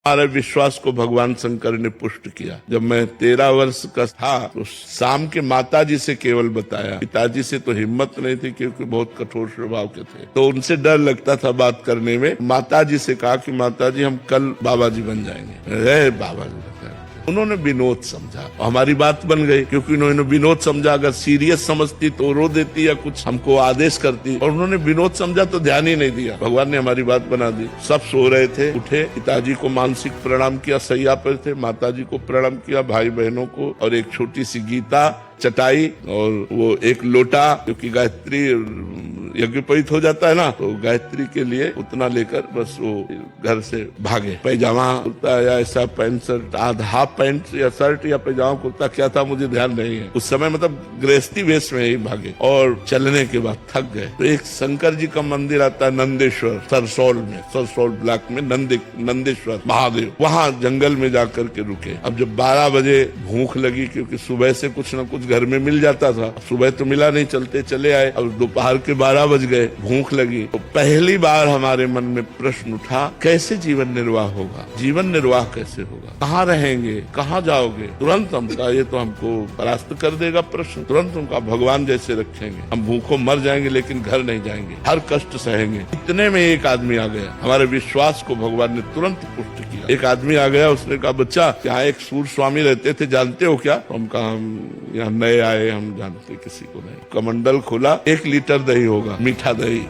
हमारे विश्वास को भगवान शंकर ने पुष्ट किया। जब मैं 13 वर्ष का था तो शाम के माताजी से केवल बताया, पिताजी से तो हिम्मत नहीं थी क्योंकि बहुत कठोर स्वभाव के थे, तो उनसे डर लगता था बात करने में। माताजी से कहा कि माताजी हम कल बाबा जी बन जाएंगे। बाबा जी उन्होंने विनोद समझा, हमारी बात बन गई क्योंकि उन्होंने विनोद समझा। अगर सीरियस समझती तो रो देती या कुछ हमको आदेश करती, और उन्होंने विनोद समझा तो ध्यान ही नहीं दिया। भगवान ने हमारी बात बना दी। सब सो रहे थे, उठे, पिताजी को मानसिक प्रणाम किया, सैया पर थे, माताजी को प्रणाम किया, भाई बहनों को, और एक छोटी सी गीता, चटाई और वो एक लोटा, क्योंकि गायत्री यज्ञोपवीत हो जाता है ना, तो गायत्री के लिए उतना लेकर बस वो घर से भागे। पैजामा कुर्ता या ऐसा पैंट शर्ट, हाफ पैंट या शर्ट या पैजामा कुर्ता क्या था मुझे ध्यान नहीं है उस समय, मतलब गृहस्थी वेश में ही भागे। और चलने के बाद थक गए तो एक शंकर जी का मंदिर आता है नंदेश्वर, सरसौल में, सरसौल ब्लॉक में नंदेश्वर महादेव, वहाँ जंगल में जाकर के रुके। अब जब 12 बजे भूख लगी, क्योंकि सुबह से कुछ न कुछ घर में मिल जाता था, सुबह तो मिला नहीं, चलते चले आए। अब दोपहर के 12 बज गए, भूख लगी, तो पहली बार हमारे मन में प्रश्न उठा, कैसे जीवन निर्वाह होगा, जीवन निर्वाह कैसे होगा, कहाँ रहेंगे, कहाँ जाओगे। तुरंत हम कहा ये तो हमको परास्त कर देगा प्रश्न। तुरंत हम कहा भगवान जैसे रखेंगे, हम भूखों मर जाएंगे लेकिन घर नहीं जाएंगे, हर कष्ट सहेंगे। इतने में एक आदमी आ गया, हमारे विश्वास को भगवान ने तुरंत पुष्ट किया। एक आदमी आ गया, उसने कहा बच्चा यहाँ एक सूर स्वामी रहते थे, जानते हो क्या? तो हम कहा हम यहाँ नए आए, हम जानते किसी को नहीं। कमंडल खोला, 1 लीटर दही होगा, मीठा दही,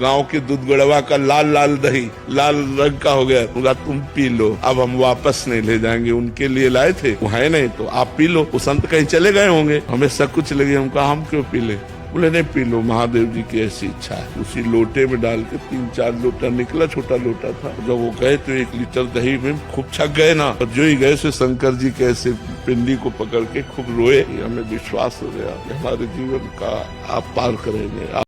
गांव के दूध गड़वा का लाल लाल दही, लाल रंग का हो गया। बोला तुम पी लो, अब हम वापस नहीं ले जाएंगे, उनके लिए लाए थे, वो है नहीं तो आप पी लो। वो संत कहीं चले गए होंगे, हमें सब कुछ लगे। हम कहा हम क्यों पी ले? बोले नहीं पी लो, महादेव जी की ऐसी इच्छा है। उसी लोटे में डाल के 3-4 लोटा निकला, छोटा लोटा था। जब वो गए तो 1 लीटर दही में खूब छक गए ना, और जो ही गए से शंकर जी के ऐसे पिंडी को पकड़ के खूब रोए। हमें विश्वास हो गया कि हमारे जीवन का आप पार करेंगे।